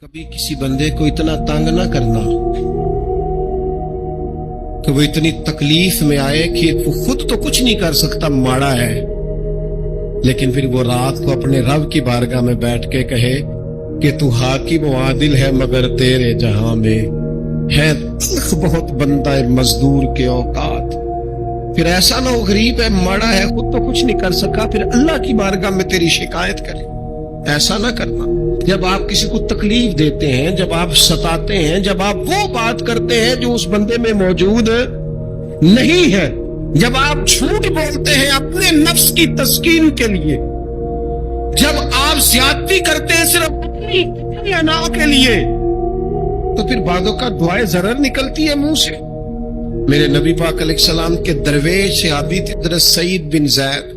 कभी किसी बंदे को इतना तंग ना करना कि वो इतनी तकलीफ में आए कि वो खुद तो कुछ नहीं कर सकता, माड़ा है, लेकिन फिर वो रात को अपने रब की बारगाह में बैठ के कहे कि तू हाकिम व आदिल है मगर तेरे जहां में है तल्ख बहुत बंदा है मजदूर के औकात। फिर ऐसा ना हो गरीब है, माड़ा है, खुद तो कुछ नहीं कर सका, फिर अल्लाह की बारगाह में तेरी शिकायत करे। ऐसा ना करना। जब आप किसी को तकलीफ देते हैं, जब आप सताते हैं, जब आप वो बात करते हैं जो उस बंदे में मौजूद नहीं है, जब आप झूठ बोलते हैं अपने नफ्स की तस्कीन के लिए, जब आप ज्यादती करते हैं सिर्फ अपनी अना के लिए, तो फिर बादों का दुआए जरर निकलती है मुंह से। मेरे नबी पाक अलैहिस्सलाम के दरवेश आबी थे हज़रत सईद बिन ज़ैद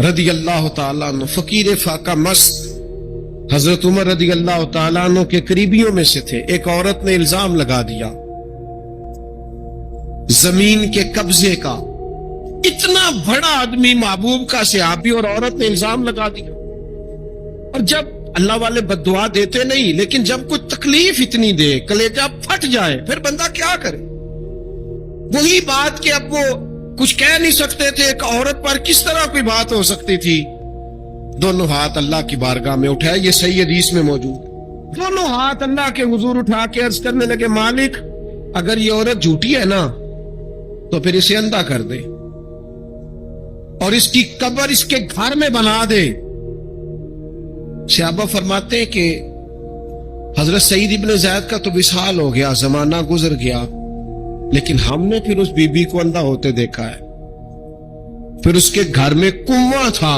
रदी अल्लाह ताला अन्हु, फकीर फाका मस्त हजरत उमर रदी अल्लाह ताला अन्हु के करीबियों में से थे। एक औरत ने इल्जाम लगा दिया जमीन के कब्जे का। इतना बड़ा आदमी, महबूब का सहाबी, और औरत ने इल्जाम लगा दिया। और जब अल्लाह वाले बद्दुआ देते नहीं, लेकिन जब कोई तकलीफ इतनी दे, कलेजा फट जाए, फिर बंदा क्या करे। वही बात कि अब वो कुछ कह नहीं सकते थे, एक औरत पर किस तरह कोई बात हो सकती थी। दोनों हाथ अल्लाह की बारगाह में उठाए, ये सही हदीस में मौजूद। दोनों हाथ अल्लाह के हुजूर उठा के अर्ज करने लगे, मालिक अगर ये औरत झूठी है ना तो फिर इसे अंधा कर दे और इसकी कब्र इसके घर में बना दे। सहाबा फरमाते हैं कि हजरत सईद इब्न ज़ैद का तो विसाल हो गया, जमाना गुजर गया, लेकिन हमने फिर उस बीबी को अंधा होते देखा है। फिर उसके घर में कुआं था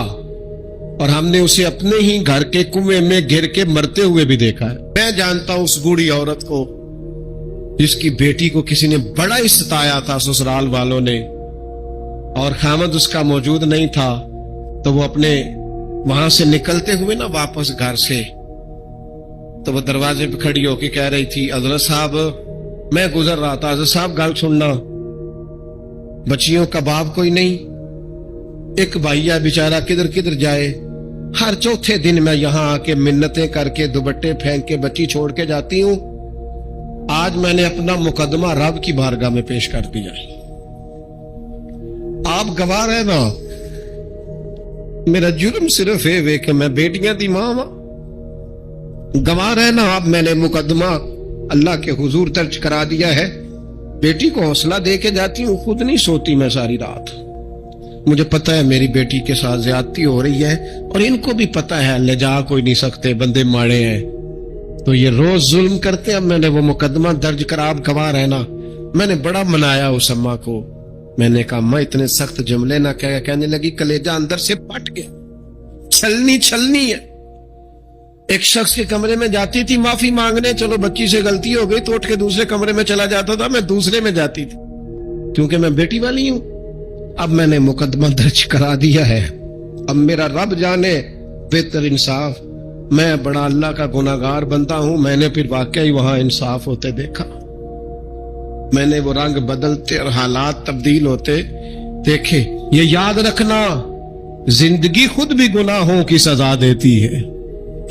और हमने उसे अपने ही घर के कुएं में गिर के मरते हुए भी देखा है। मैं जानता हूं उस बूढ़ी औरत को जिसकी बेटी को किसी ने बड़ा ही सताया था, ससुराल वालों ने, और खामद उसका मौजूद नहीं था, तो वो अपने वहां से निकलते हुए ना वापस घर से, तो वो दरवाजे पे खड़ी होके कह रही थी, हजरत साहब मैं गुजर रहा था, हजरत साहब गल सुनना, बच्चियों का बाप कोई नहीं, एक भैया बेचारा किधर किधर जाए, हर चौथे दिन मैं यहाँ आके मिन्नतें करके दुपट्टे फेंक के बच्ची छोड़ के जाती हूँ। आज मैंने अपना मुकदमा रब की बारगाह में पेश कर दिया। आप गवाह है ना, मेरा जुर्म सिर्फ है वे कि मैं बेटियां दी मां वा। गवाह है ना आप, मैंने मुकदमा अल्लाह के हुजूर दर्ज करा दिया है। बेटी को हौसला दे के जाती हूँ, खुद नहीं सोती मैं सारी रात। मुझे पता है मेरी बेटी के साथ ज्यादती हो रही है और इनको भी पता है, ले जा कोई नहीं सकते, बंदे माड़े हैं, तो ये रोज जुल्म करते हैं। अब मैंने वो मुकदमा दर्ज करा, आप गवाह रहना। मैंने बड़ा मनाया उस अम्मा को। मैंने कहा अम्मा इतने सख्त जुमले ना कह। कहने लगी कलेजा अंदर से फट गया, छलनी छलनी है। एक शख्स के कमरे में जाती थी माफी मांगने, चलो बच्ची से गलती हो गई तो उठ के दूसरे कमरे में चला जाता था, मैं दूसरे में जाती थी क्योंकि मैं बेटी वाली हूं। अब मैंने मुकदमा दर्ज करा दिया है, अब मेरा रब जाने बेहतर इंसाफ, मैं बड़ा अल्लाह का गुनाहगार बनता हूं। मैंने फिर वाकई वहां इंसाफ होते देखा, मैंने वो रंग बदलते और हालात तब्दील होते देखे। ये याद रखना, जिंदगी खुद भी गुनाहों की सजा देती है,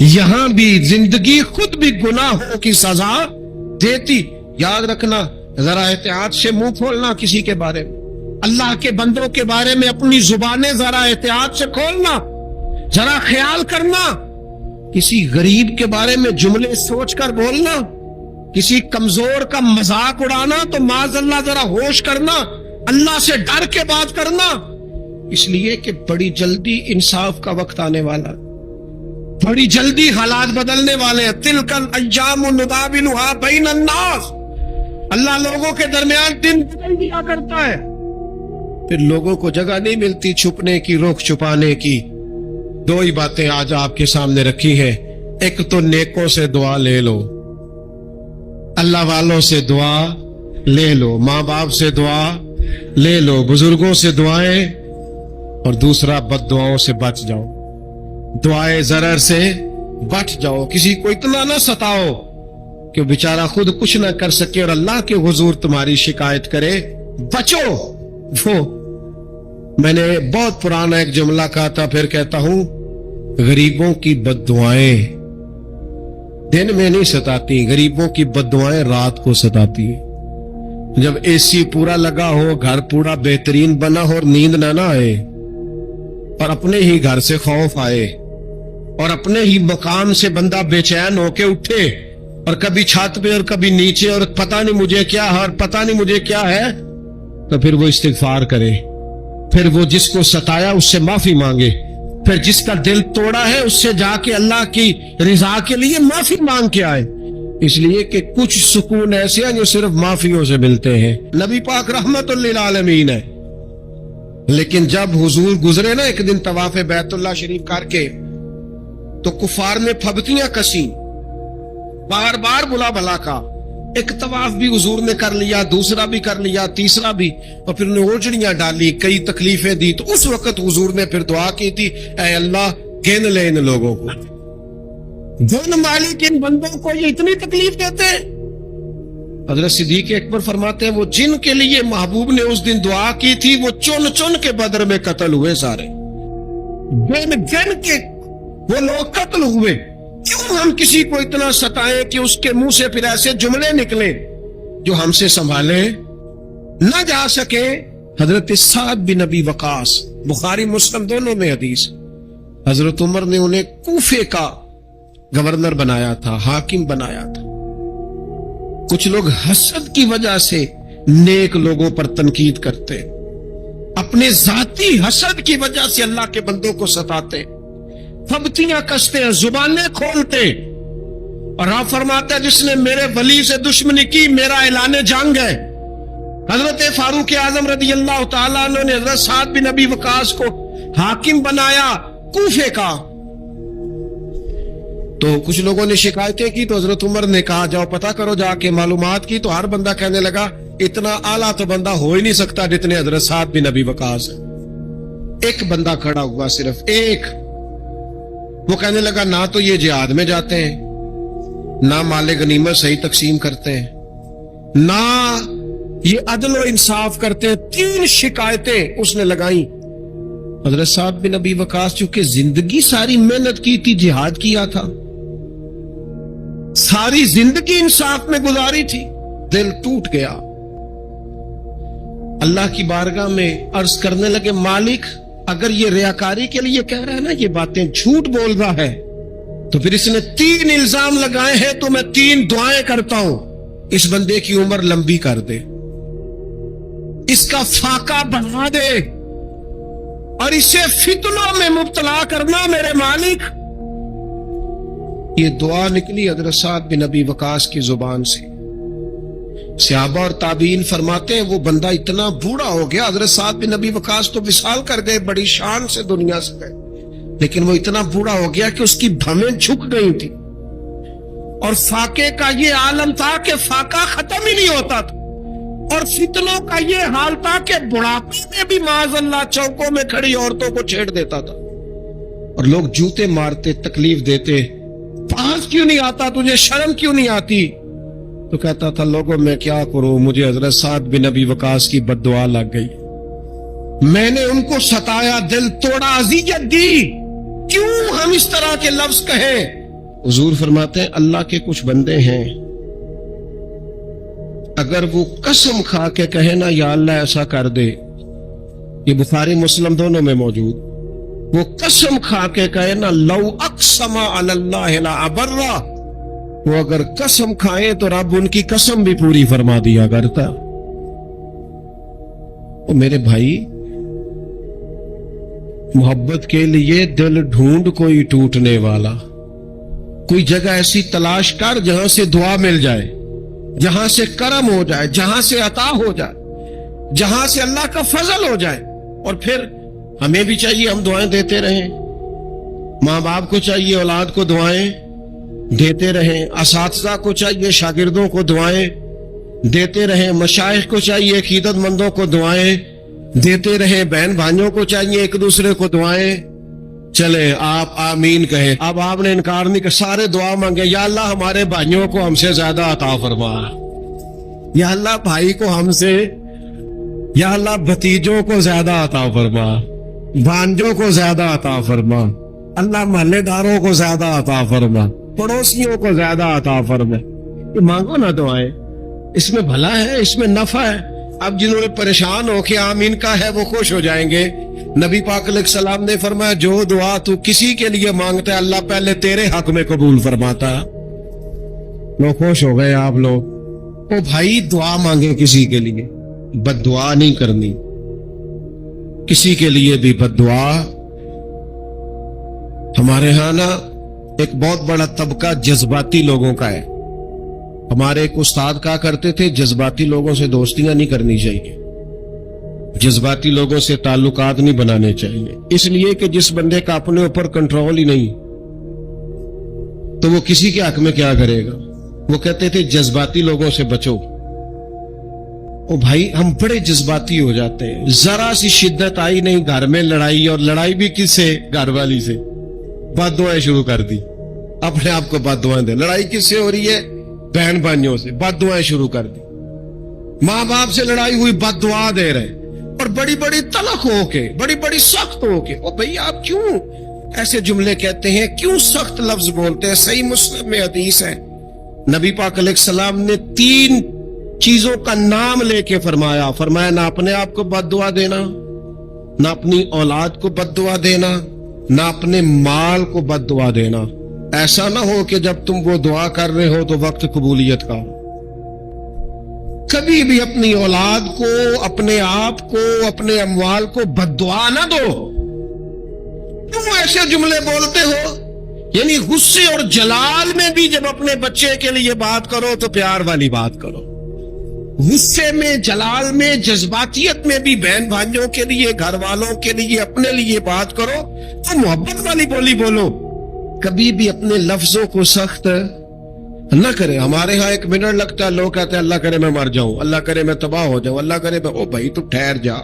यहां भी जिंदगी खुद भी गुनाहों की सजा देती। याद रखना, जरा एहतियात से मुंह खोलना किसी के बारे में, अल्लाह के बंदों के बारे में अपनी जुबानें जरा एहतियात से खोलना, जरा ख्याल करना। किसी गरीब के बारे में जुमले सोचकर बोलना, किसी कमजोर का मजाक उड़ाना, तो माज़अल्लाह जरा होश करना, अल्लाह से डर के बात करना, इसलिए कि बड़ी जल्दी इंसाफ का वक्त आने वाला, बड़ी जल्दी हालात बदलने वाले हैं। तिलकल अय्यामु नुदाविलुहा बैनन नास, अल्लाह लोगों के दरमियान दिन बदल दिया करता है, फिर लोगों को जगह नहीं मिलती छुपने की, रुख छुपाने की। दो ही बातें आज आपके सामने रखी है, एक तो नेकों से दुआ ले लो, अल्लाह वालों से दुआ ले लो, माँ बाप से दुआ ले लो, बुजुर्गों से दुआएं, और दूसरा बद्दुआओं से बच जाओ, दुआए जरर से बच जाओ। किसी को इतना ना सताओ कि बेचारा खुद कुछ ना कर सके और अल्लाह के हुजूर तुम्हारी शिकायत करे, बचो। वो मैंने बहुत पुराना एक जुमला कहा था, फिर कहता हूं, गरीबों की बद्दुआएं दिन में नहीं सताती, गरीबों की बद्दुआएं रात को सताती हैं। जब एसी पूरा लगा हो, घर पूरा बेहतरीन बना हो और नींद ना आए, और अपने ही घर से खौफ आए, और अपने ही मकाम से बंदा बेचैन होके उठे, और कभी छत पे और कभी नीचे, और पता नहीं मुझे क्या है और पता नहीं मुझे क्या है, तो फिर वो इस्तिगफार करे, फिर वो जिसको सताया उससे माफी मांगे, फिर जिसका दिल तोड़ा है उससे जाके अल्लाह की रिजा के लिए माफी मांग के आए। इसलिए कि कुछ सुकून ऐसे हैं जो सिर्फ माफियों से मिलते हैं। नबी पाक रहमतुल लिल आलमीन है, लेकिन जब हुजूर गुजरे ना एक दिन तवाफ़े बैतुल्लाह शरीफ करके, तो कुफार ने फबतियां कसी, बार बार बुला भला का। एक तवाफ भी हुजूर ने कर लिया, दूसरा भी कर लिया, तीसरा भी, और फिर उन्हें ओजड़ियां डाली, कई तकलीफें दी। तो उस वक्त हुजूर ने फिर दुआ की थी, ऐ अल्लाह गिन ले इन लोगों को, जिन मालिक इन बंदों को ये इतनी तकलीफ देते हैं। हजरत सिद्दीक अकबर फरमाते हैं, वो जिनके लिए महबूब ने उस दिन दुआ की थी, वो चुन चुन के बदर में कत्ल हुए सारे, गिन गिन के वो लोग कत्ल हुए। क्यों हम किसी को इतना सताएं कि उसके मुंह से फिर ऐसे जुमले निकले जो हमसे संभाले न जा सके। हजरत साद बिन अबी वकास, बुखारी मुस्लिम दोनों में हदीस, हजरत उमर ने उन्हें कूफे का गवर्नर बनाया था, हाकिम बनाया था। कुछ लोग हसद की वजह से नेक लोगों पर तनकीद करते, अपने जाती हसद की वजह से अल्लाह के बंदों को सताते, फबतियां कसते हैं, जुबानें खोलते। और आप फरमाते हैं, जिसने मेरे वली से दुश्मनी की, मेरा ऐलान जंग है। हजरत फारूक आजम रदी अल्लाह तआला अन्हु ने हजरत साद बिन अबी वकास को हाकिम बनाया कूफे का। तो कुछ लोगों ने शिकायतें की, तो हजरत उमर ने कहा, जाओ पता करो जाके, मालूमात की। तो हर बंदा कहने लगा, इतना आला तो बंदा हो ही नहीं सकता जितने हजरत साद बिन अबी वकास है। एक बंदा खड़ा हुआ, सिर्फ एक। वो कहने लगा, ना तो ये जिहाद में जाते हैं, ना माले गनीमत सही तकसीम करते हैं, ना ये अदल और इंसाफ करते हैं। 3 शिकायतें उसने लगाई। हजरत साद बिन अबी वकास चूंकि जिंदगी सारी मेहनत की थी, जिहाद किया था, सारी जिंदगी इंसाफ में गुजारी थी, दिल टूट गया। अल्लाह की बारगाह में अर्ज करने लगे, मालिक अगर ये रियाकारी के लिए कह रहा है ना, ये बातें झूठ बोल रहा है, तो फिर इसने 3 इल्जाम लगाए हैं, तो मैं 3 दुआएं करता हूं, इस बंदे की उम्र लंबी कर दे, इसका फाका बढ़ा दे, और इसे फितनों में मुब्तला करना मेरे मालिक। ये दुआ निकली हजरत साद बिन अबी वकास की जुबान से। सहाबा और ताबीन फरमाते हैं, वो बंदा इतना बूढ़ा हो गया, हजरत साद बिन अबी वकास तो विसाल कर गए, बड़ी शान से दुनिया से गए, लेकिन वो इतना बूढ़ा हो गया कि उसकी भवें झुक गई थी। और फाके का ये आलम था कि फाका खत्म ही नहीं होता था, और फितनों का ये हाल था कि बुढ़ापे में भी माज़अल्लाह चौकों में खड़ी औरतों को छेड़ देता था, और लोग जूते मारते, तकलीफ देते, पास क्यों नहीं आता, तुझे शर्म क्यों नहीं आती? तो कहता था, लोगों मैं क्या करूं, मुझे हजरत साद बिन अबी वकास की बद्दुआ लग गई, मैंने उनको सताया, दिल तोड़ा, अज़ियत दी, क्यों हम इस तरह के लफ्ज कहें? हुजूर फरमाते हैं, अल्लाह के कुछ बंदे हैं, अगर वो कसम खा के कहे ना, या अल्लाह ऐसा कर दे, ये बुखारी मुस्लिम दोनों में मौजूद, वो कसम खा के कहे ना, लौ अक़समा अलल्लाह ला अबर्रा, वो अगर कसम खाए तो रब उनकी कसम भी पूरी फरमा दिया करता। ओ मेरे भाई, मोहब्बत के लिए दिल ढूंढ कोई टूटने वाला, कोई जगह ऐसी तलाश कर जहां से दुआ मिल जाए, जहां से करम हो जाए, जहां से अता हो जाए, जहां से अल्लाह का फजल हो जाए। और फिर हमें भी चाहिए हम दुआएं देते रहें, माँ बाप को चाहिए औलाद को दुआएं देते रहें, असातिज़ा को चाहिए शागिर्दों को दुआएं देते रहें, मशाइख को चाहिए अकीदतमंदों को दुआएं देते रहें, बहन भाइयों को चाहिए एक दूसरे को दुआएं। चले आप आमीन कहें। अब आपने इनकार नहीं कर, सारे दुआ मांगे, या अल्लाह हमारे भाइयों को हमसे ज्यादा अता फरमा, या अल्लाह भाई को हमसे, या अल्लाह भतीजों को ज्यादा अता फरमा, भांजों को ज्यादा अता फरमा, अल्लाह महल्लेदारों को ज्यादा अता फरमा। पड़ोसियों को ज्यादा अता फरमाए। ये मांगो ना दुआएं, इसमें भला है, इसमें नफा है। अब जिन्होंने परेशान होके आमीन का है वो खुश हो जाएंगे। नबी पाक अलैहिस्सलाम ने फरमाया जो दुआ तू किसी के लिए मांगता है अल्लाह पहले तेरे हक में कबूल फरमाता। लो खुश हो गए आप लोग। ओ भाई दुआ मांगे किसी के लिए, बद्दुआ नहीं करनी। किसी के लिए भी बद्दुआ, हमारे यहां ना एक बहुत बड़ा तबका जज्बाती लोगों का है। हमारे एक उस्ताद कहा करते थे जज्बाती लोगों से दोस्तियां नहीं करनी चाहिए, जज्बाती लोगों से ताल्लुकात नहीं बनाने चाहिए, इसलिए कि जिस बंदे का अपने ऊपर कंट्रोल ही नहीं तो वो किसी के हक में क्या करेगा। वो कहते थे जज्बाती लोगों से बचो। ओ भाई हम बड़े जज्बाती हो जाते हैं, जरा सी शिद्दत आई नहीं घर में लड़ाई, और लड़ाई भी किससे, घर वाली से, बद्दुआएं शुरू कर दी, अपने आप को बद्दुआएं दे। लड़ाई किससे हो रही है, बहन भाइयों से, बद्दुआएं शुरू कर दी। माँ बाप से लड़ाई हुई, बद्दुआ दे रहे, और बड़ी बड़ी तलख होके, बड़ी बड़ी सख्त होके। ओ भाई आप क्यों ऐसे जुमले कहते हैं, क्यों सख्त लफ्ज बोलते हैं। सही मुस्लिम में हदीस है, नबी पाक अलैहिस्सलाम ने 3 चीजों का नाम लेके फरमाया ना अपने आप को बद्दुआ देना, ना अपनी औलाद को बद्दुआ देना, ना अपने माल को बद्दुआ देना। ऐसा ना हो कि जब तुम वो दुआ कर रहे हो तो वक्त कबूलियत का हो। कभी भी अपनी औलाद को, अपने आप को, अपने अमवाल को बद्दुआ ना दो। तुम ऐसे जुमले बोलते हो, यानी गुस्से और जलाल में भी जब अपने बच्चे के लिए बात करो तो प्यार वाली बात करो। गुस्से में, जलाल में, जज्बातियत में भी बहन भाइयों के लिए, घर वालों के लिए, अपने लिए बात करो तो मोहब्बत वाली बोली बोलो। कभी भी अपने लफ्जों को सख्त न करे। हमारे यहाँ 1 मिनट लगता है, लोग कहते हैं अल्लाह करे मैं मर जाऊं, अल्लाह करे मैं तबाह हो जाऊं, अल्लाह करे मैं। ओ भाई तू ठहर जा,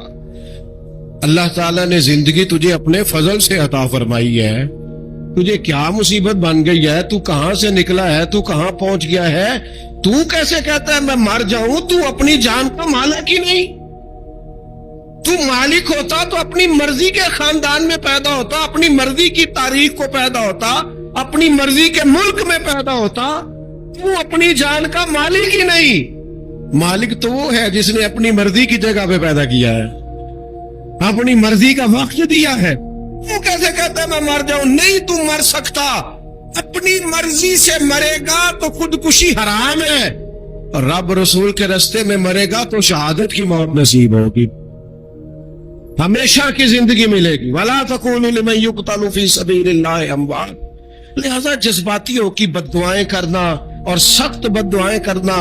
अल्लाह ताला ने जिंदगी तुझे अपने फजल से अता फरमाई है। तुझे क्या मुसीबत बन गई है, तू कहां से निकला है, तू कहां पहुंच गया है। तू कैसे कहता है मैं मर जाऊं, तू अपनी जान का मालिक ही नहीं। तू मालिक होता तो अपनी मर्जी के खानदान में पैदा होता, अपनी मर्जी की तारीख को पैदा होता, अपनी मर्जी के मुल्क में पैदा होता। तू अपनी जान का मालिक ही नहीं। मालिक तो वो है जिसने अपनी मर्जी की जगह पे पैदा किया है, अपनी मर्जी का वक्त दिया है। तू कैसे कहता है मैं मर जाऊं, नहीं तू मर सकता। अपनी मर्जी से मरेगा तो खुदकुशी हराम है, और रब रसूल के रास्ते में मरेगा तो शहादत की मौत नसीब होगी, हमेशा की जिंदगी मिलेगी। वला तक़ूलू लिमन युक़तलू फ़ी सबीलिल्लाहि अमवात। लिहाजा जज्बातियों की बद्दुआएं करना और सख्त बद्दुआएं करना।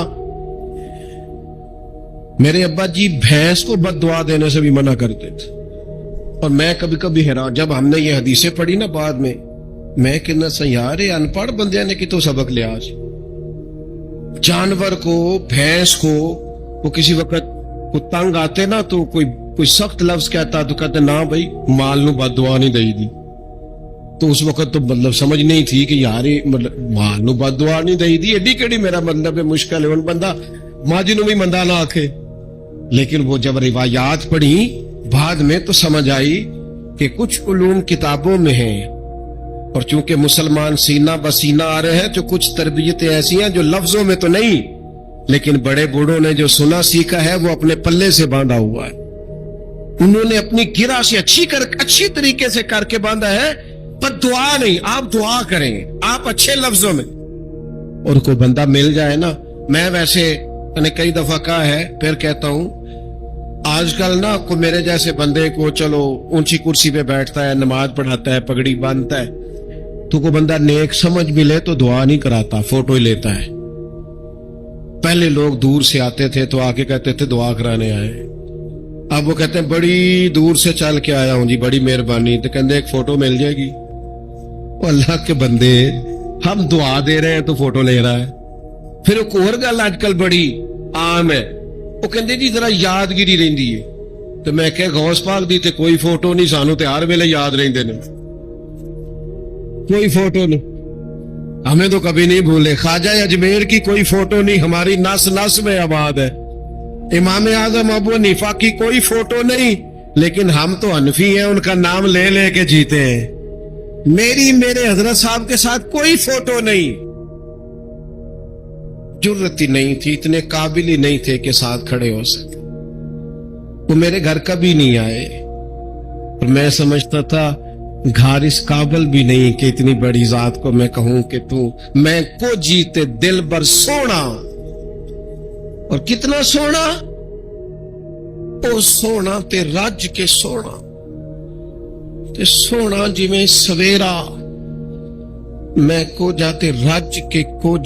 मेरे अब्बा जी भैंस को बद्दुआ देने से भी मना करते थे, और मैं कभी कभी हैरान, जब हमने ये हदीसें पढ़ी ना बाद में, मैं कहना यार अनपढ़ बंदे ने कि तो सबक लिया। जानवर को, भैंस को, वो किसी वक्त को तंग आते ना तो कोई सख्त लफ्ज कहता तो कहते ना भाई माल नू बद्दुआ नहीं दई दी। तो उस वक्त तो मतलब समझ नहीं थी कि यार मतलब माल नू बद्दुआ नहीं दई दी, एडी केड़ी मेरा मतलब है, मुश्किल है बंदा माजी नू भी मंदा ना आखे। लेकिन वो जब रिवायात पढ़ी बाद में तो समझ आई कि कुछ उलूम किताबों में हैं, और चूंकि मुसलमान सीना बसीना आ रहे हैं तो कुछ तरबियतें ऐसी हैं जो लफ्जों में तो नहीं, लेकिन बड़े बूढ़ों ने जो सुना सीखा है वो अपने पल्ले से बांधा हुआ है। उन्होंने अपनी गिरा से अच्छी तरीके से करके बांधा है, पर दुआ नहीं। आप दुआ करें, आप अच्छे लफ्जों में। और कोई बंदा मिल जाए ना, मैं वैसे मैंने कई दफा कहा है, फिर कहता हूं, आजकल ना को मेरे जैसे बंदे को चलो ऊंची कुर्सी पे बैठता है, नमाज पढ़ाता है, पगड़ी बांधता है, तो को बंदा नेक समझ मिले तो दुआ नहीं कराता, फोटो ही लेता है। पहले लोग दूर से आते थे तो आके कहते थे दुआ कराने आए, अब वो कहते हैं बड़ी दूर से चल के आया हूं जी, बड़ी मेहरबानी। तो कहते एक फोटो मिल जाएगी। वो अल्लाह के बंदे, हम दुआ दे रहे हैं तो फोटो ले रहा है। फिर एक और गल आजकल बड़ी आम है, वो कहते जी जरा यादगिरी रहिंदी है। तो मैं कह गौस पाक दी ते कोई फोटो नहीं, सानू ते हर वेले याद रहिंदे ने, कोई फोटो नहीं, हमें तो कभी नहीं भूले। ख्वाजा अजमेर की कोई फोटो नहीं, हमारी नस नस में आबाद है। इमाम आजम अबू हनीफा की कोई फोटो नहीं, लेकिन हम तो हनफी हैं, उनका नाम ले लेके जीते हैं। मेरे हजरत साहब के साथ कोई फोटो नहीं। जुर्रत ही नहीं थी, इतने काबिल ही नहीं थे कि साथ खड़े हो सके। वो मेरे घर कभी नहीं आए और मैं समझता था घर इस काबिल भी नहीं कि इतनी बड़ी जात को मैं कहूं कि तू मैं को जीते दिल भर सोना। और कितना सोना? ओ सोना ते रज के सोना ते सोना जिवें सवेरा। मैं को जाते रज के को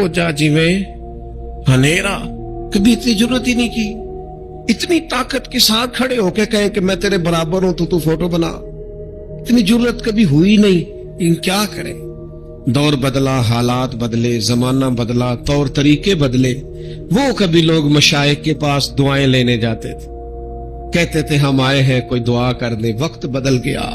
जा जिवें हनेरा। कभी इतनी जरूरत ही नहीं की। इतनी ताकत के साथ खड़े होके कहे कि मैं तेरे बराबर हूं तो तू फोटो बना, इतनी जरूरत कभी हुई नहीं। इन क्या करें? दौर बदला, हालात बदले, जमाना बदला, तौर तरीके बदले। वो कभी लोग मशाइख के पास दुआएं लेने जाते थे, कहते थे हम आए हैं कोई दुआ कर दे। वक्त बदल गया,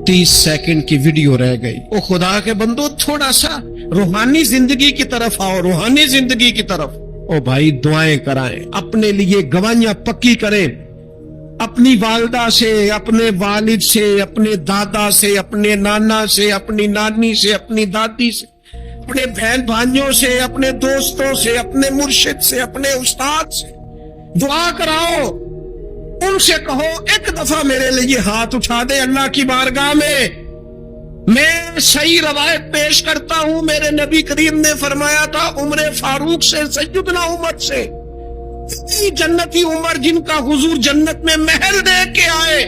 30 सेकंड की वीडियो रह गई। ओ खुदा के बंदो, थोड़ा सा रूहानी जिंदगी की तरफ आओ, रूहानी जिंदगी की तरफ। ओ भाई दुआएं कराएं, अपने लिए गवाहियां पक्की करें, अपनी वालदा से, अपने वालिद से, अपने दादा से, अपने नाना से, अपनी नानी से, अपनी दादी से, अपने बहन भाइयों से, अपने दोस्तों से, अपने मुर्शिद से, अपने उस्ताद से दुआ कराओ। उनसे कहो एक दफा मेरे लिए हाथ उठा दे अल्लाह की बारगाह में। मैं सही रवायत पेश करता हूं, मेरे नबी करीम ने फरमाया था उम्र फारूक से, सैयदना उमर से, जन्नती उमर जिनका हुजूर जन्नत में महल देख के आए।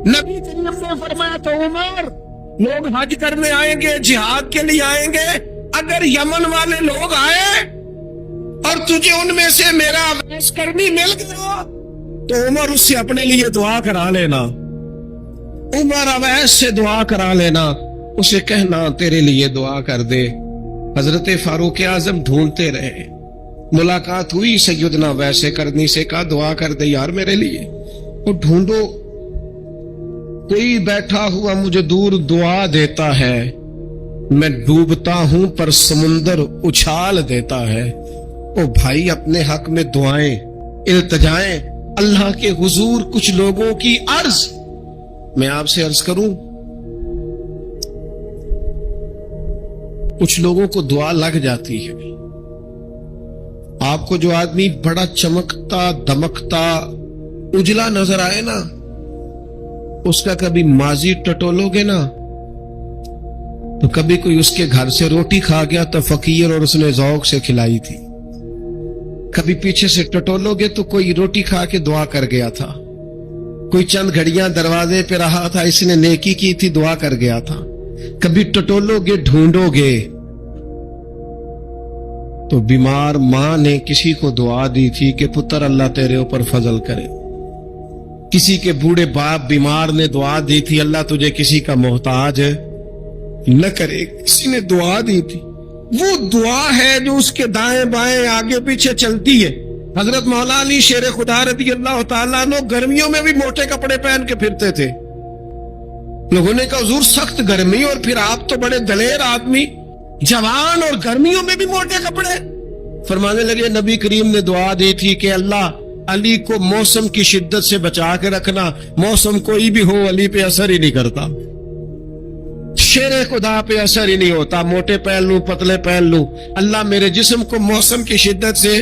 नबी करीम ने फरमाया था उमर, लोग हज करने आएंगे, जिहाद के लिए आएंगे, अगर यमन वाले लोग आए और तुझे उनमें से मेरा अवैस करनी मिल गया तो उमर उससे अपने लिए दुआ करा लेना। उमर अवैस से दुआ करा लेना, उसे कहना तेरे लिए दुआ कर दे। हजरत फारूक आजम ढूंढते रहे, मुलाकात हुई, सैयदना वैसे करनी से कहा दुआ कर दे यार मेरे लिए। वो ढूंढो, कोई बैठा हुआ मुझे दूर दुआ देता है, मैं डूबता हूं पर समुंदर उछाल देता है। ओ भाई अपने हक में दुआएं, इल्तिजाएं अल्लाह के हुजूर। कुछ लोगों की अर्ज, मैं आपसे अर्ज करूं, कुछ लोगों को दुआ लग जाती है। आपको जो आदमी बड़ा चमकता दमकता उजला नजर आए ना, उसका कभी माजी टटोलोगे ना तो कभी कोई उसके घर से रोटी खा गया तो फकीर और उसने ज़ौक से खिलाई थी। कभी पीछे से टटोलोगे तो कोई रोटी खा के दुआ कर गया था। कोई चंद घड़ियां दरवाजे पे रहा था, इसने नेकी की थी, दुआ कर गया था। कभी टटोलोगे, ढूंढोगे तो बीमार मां ने किसी को दुआ दी थी कि पुत्र अल्लाह तेरे ऊपर फजल करे। किसी के बूढ़े बाप बीमार ने दुआ दी थी अल्लाह तुझे किसी का मोहताज न करे। किसी ने दुआ दी थी, वो दुआ है जो उसके दाएं बाएं आगे पीछे चलती है। हजरत मौला अली शेर खुदा रज़ी अल्लाह तआला अन्हु गर्मियों में भी मोटे कपड़े पहन के फिरते थे। लोगों ने कहा हुजूर सख्त गर्मी और फिर आप तो बड़े दलेर आदमी, जवान और गर्मियों में भी मोटे कपड़े। फरमाने लगे नबी करीम ने दुआ दी थी कि अल्लाह अली को मौसम की शिद्दत से बचा के रखना, मौसम कोई भी हो अली पे असर ही नहीं करता, शेरे खुदा पे असर ही नहीं होता, मोटे पहन लूं पतले पहन लूं, अल्लाह मेरे जिस्म को मौसम की शिद्दत से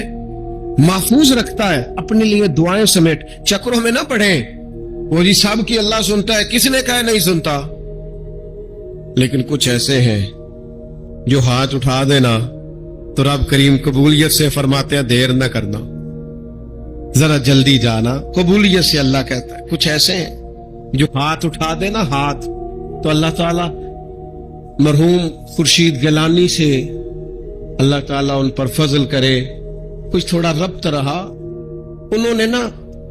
महफूज रखता है। अपने लिए दुआएं समेट चक्रों में ना पड़े, वो जी सब की अल्लाह सुनता है, किसने कहा नहीं सुनता। लेकिन कुछ ऐसे हैं जो हाथ उठा देना तो रब करीम कबूलियत से फरमाते हैं देर न करना, जरा जल्दी जाना, कबूलियत से अल्लाह कहता है। कुछ ऐसे हैं जो हाथ उठा देना हाथ तो अल्लाह ताला मरहूम खुर्शीद गिलानी से अल्लाह ताला उन पर फजल करे। कुछ थोड़ा रब्त रहा, उन्होंने ना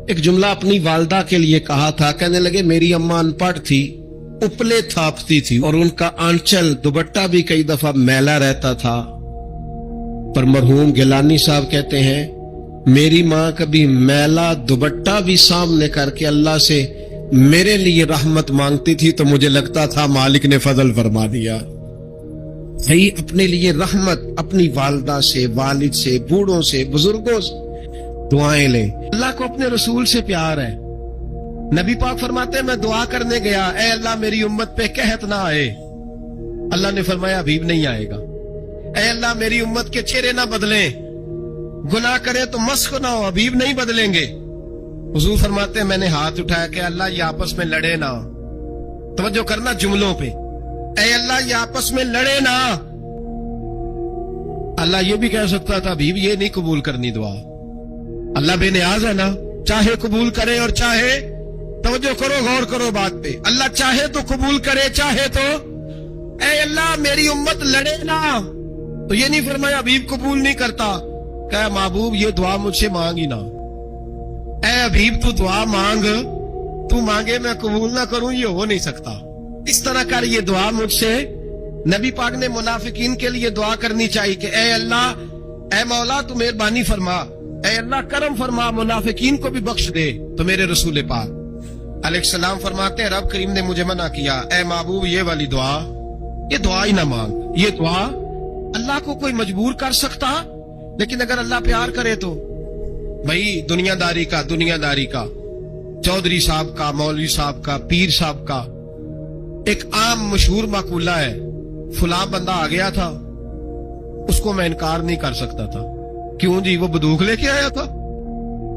एक जुमला अपनी वालदा के लिए कहा था। कहने लगे मेरी अम्मा अनपढ़ थी, उपले थापती थी और उनका आंचल दुपट्टा भी कई दफा मैला रहता था। पर मरहूम गिलानी साहब कहते हैं मेरी माँ कभी मैला दुपट्टा भी सामने करके अल्लाह से मेरे लिए रहमत मांगती थी तो मुझे लगता था मालिक ने फजल फरमा दिया। भाई अपने लिए रहमत अपनी वालदा से, वालिद से, बूढ़ों से, बुजुर्गों से दुआएं लें। अल्लाह को अपने रसूल से प्यार है। नबी पाक फरमाते हैं मैं दुआ करने गया, ऐ अल्लाह मेरी उम्मत पे कहत ना आए। अल्लाह ने फरमाया हबीब नहीं आएगा। اے اللہ میری امت کے چہرے نہ بدلیں، گناہ کرے تو مسخ نہ ہو، حبیب نہیں بدلیں گے۔ حضور فرماتے ہیں میں نے ہاتھ اٹھایا کہ اللہ یہ آپس میں لڑے نہ، توجہ کرنا جملوں پہ، اے اللہ یہ آپس میں لڑے نہ۔ اللہ یہ بھی کہہ سکتا تھا حبیب یہ نہیں قبول کرنی دعا، اللہ بے نیاز ہے نا، چاہے قبول کرے اور چاہے، توجہ کرو غور کرو بات پہ، اللہ چاہے تو قبول کرے چاہے تو، اے اللہ میری امت لڑے نہ، تو یہ نہیں فرمایا حبیب قبول نہیں کرتا، کہ محبوب یہ دعا مجھ سے مانگ ہی نہ، اے حبیب تو دعا مانگ، تو مانگے میں قبول نہ کروں، یہ ہو نہیں سکتا، اس طرح کر یہ دعا مجھ سے۔ نبی پاک نے منافقین کے لیے دعا کرنی چاہیے کہ اے اللہ، اے مولا تو مہربانی فرما، اے اللہ کرم فرما، منافقین کو بھی بخش دے۔ تو میرے رسول پاک علیہ السلام فرماتے ہیں رب کریم نے مجھے منع کیا، اے محبوب یہ والی دعا، یہ دعا ہی نہ مانگ، یہ دعا اللہ کو کوئی مجبور کر سکتا، لیکن اگر اللہ پیار کرے تو، بھائی دنیا داری کا چودھری صاحب کا، مولوی صاحب کا، پیر صاحب کا ایک عام مشہور مقولہ ہے، فلاں بندہ آ گیا تھا، اس کو میں انکار نہیں کر سکتا تھا، کیوں جی وہ بندوق لے کے آیا تھا،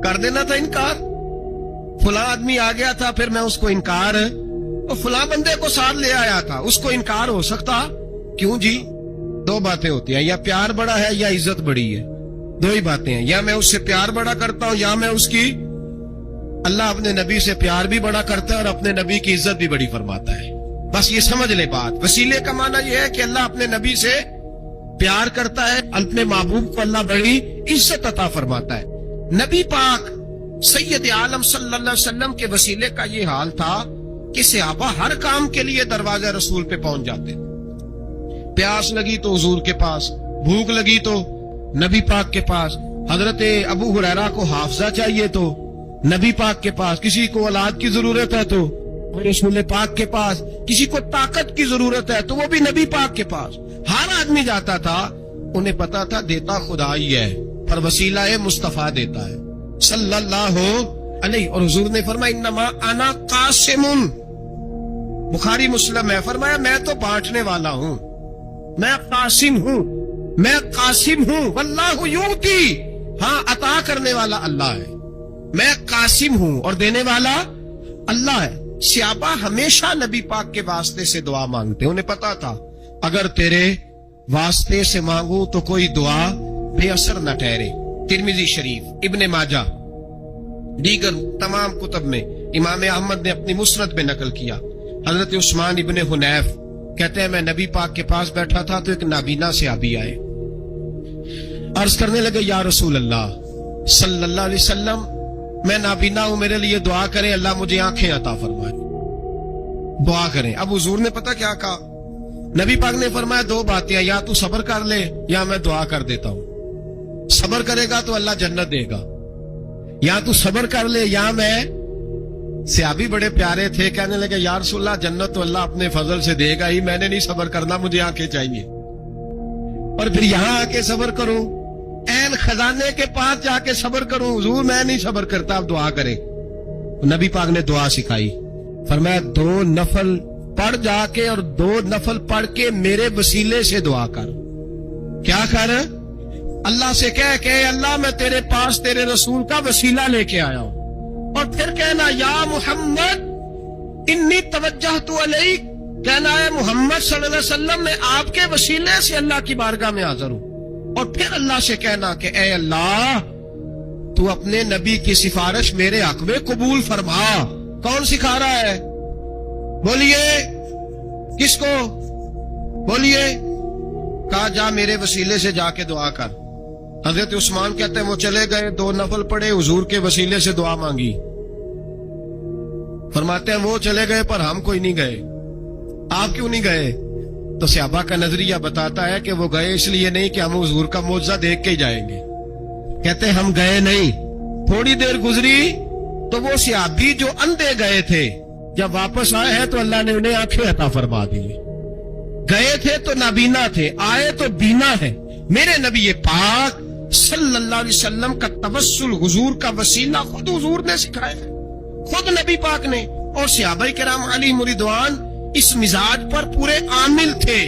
کر دینا تھا انکار، فلاں آدمی آ گیا تھا پھر میں اس کو انکار، اور فلاں بندے کو ساتھ لے آیا تھا، اس کو انکار ہو سکتا، کیوں جی؟ دو باتیں ہوتی ہیں، یا پیار بڑا ہے یا عزت بڑی ہے، دو ہی باتیں ہیں، یا میں اس سے پیار بڑا کرتا ہوں یا میں اس کی، اللہ اپنے نبی سے پیار بھی بڑا کرتا ہے اور اپنے نبی کی عزت بھی بڑی فرماتا ہے، بس یہ سمجھ لے بات۔ وسیلے کا معنی یہ ہے کہ اللہ اپنے نبی سے پیار کرتا ہے، اپنے محبوب کو اللہ بڑی عزت عطا فرماتا ہے۔ نبی پاک سید عالم صلی اللہ علیہ وسلم کے وسیلے کا یہ حال تھا کہ صحابہ ہر کام کے لیے دروازہ رسول پہ پہنچ جاتے، پیاس لگی تو حضور کے پاس، بھوک لگی تو نبی پاک کے پاس، حضرت ابو ہریرہ کو حافظہ چاہیے تو نبی پاک کے پاس، کسی کو اولاد کی ضرورت ہے تو رسول پاک کے پاس، کسی کو طاقت کی ضرورت ہے تو وہ بھی نبی پاک کے پاس، ہر آدمی جاتا تھا، انہیں پتا تھا دیتا خدا ہی ہے پر وسیلہ مصطفیٰ دیتا ہے صلی اللہ علیہ، اور حضور نے فرمایا انما انا قاسم، بخاری مسلم ہے، فرمایا میں تو بانٹنے والا ہوں، میں قاسم ہوں، میں قاسم ہوں، واللہ یؤتی، ہاں عطا کرنے والا اللہ ہے، میں قاسم ہوں اور دینے والا اللہ ہے۔ صحابہ ہمیشہ نبی پاک کے واسطے سے دعا مانگتے، انہیں پتا تھا اگر تیرے واسطے سے مانگوں تو کوئی دعا بے اثر نہ ٹھہرے۔ ترمذی شریف، ابن ماجہ، دیگر تمام کتب میں امام احمد نے اپنی مسند میں نقل کیا، حضرت عثمان ابن حنیف کہتے ہیں میں نبی پاک کے پاس بیٹھا تھا تو ایک نابینا صحابی آئے، عرض کرنے لگے یا رسول اللہ صلی اللہ علیہ وسلم میں نابینا ہوں، میرے لیے دعا کریں، اللہ مجھے آنکھیں عطا فرمائے، دعا کریں۔ اب حضور نے پتا کیا کہا، نبی پاک نے فرمایا دو باتیں، یا تو صبر کر لے یا میں دعا کر دیتا ہوں، صبر کرے گا تو اللہ جنت دے گا، یا تو صبر کر لے یا میں۔ صحابی بڑے پیارے تھے، کہنے لگے یا رسول اللہ جنت تو اللہ اپنے فضل سے دے گا ہی، میں نے نہیں صبر کرنا، مجھے آنکھیں چاہیے، اور پھر یہاں آ کے صبر کروں، این خزانے کے پاس جا کے صبر کروں، حضور میں نہیں صبر کرتا، اب دعا کریں۔ نبی پاک نے دعا سکھائی، فرمایا 2 نفل پڑھ جا کے اور 2 نفل پڑھ کے میرے وسیلے سے دعا کر، کیا کر؟ اللہ سے کہہ کہ اللہ میں تیرے پاس تیرے رسول کا وسیلہ لے کے آیا ہوں، اور پھر کہنا یا محمد انی توجہت الیک، کہنا ہے محمد صلی اللہ علیہ وسلم میں آپ کے وسیلے سے اللہ کی بارگاہ میں حاضر ہوں، اور پھر اللہ سے کہنا کہ اے اللہ تو اپنے نبی کی سفارش میرے حق میں قبول فرما۔ کون سکھا رہا ہے؟ بولیے کس کو؟ بولیے، کہا جا میرے وسیلے سے جا کے دعا کر۔ حضرت عثمان کہتے ہیں وہ چلے گئے، 2 نفل پڑھے، حضور کے وسیلے سے دعا مانگی، فرماتے ہیں وہ چلے گئے پر ہم کوئی نہیں گئے۔ آپ کیوں نہیں گئے؟ تو صحابہ کا نظریہ بتاتا ہے کہ وہ گئے اس لیے نہیں کہ ہم حضور کا معجزہ دیکھ کے ہی جائیں گے، کہتے ہیں ہم گئے نہیں۔ تھوڑی دیر گزری تو وہ صحابی جو اندھے گئے تھے جب واپس آئے ہیں تو اللہ نے انہیں آنکھیں عطا فرما دی، گئے تھے تو نابینا تھے، آئے تو بینا ہے۔ میرے نبی پاک صلی اللہ علیہ وسلم کا توسل، حضور کا وسیلہ خود حضور نے سکھایا، خود نبی پاک نے، اور صحابہ کرام علیہم رضوان اس مزاج پر پورے عامل تھے۔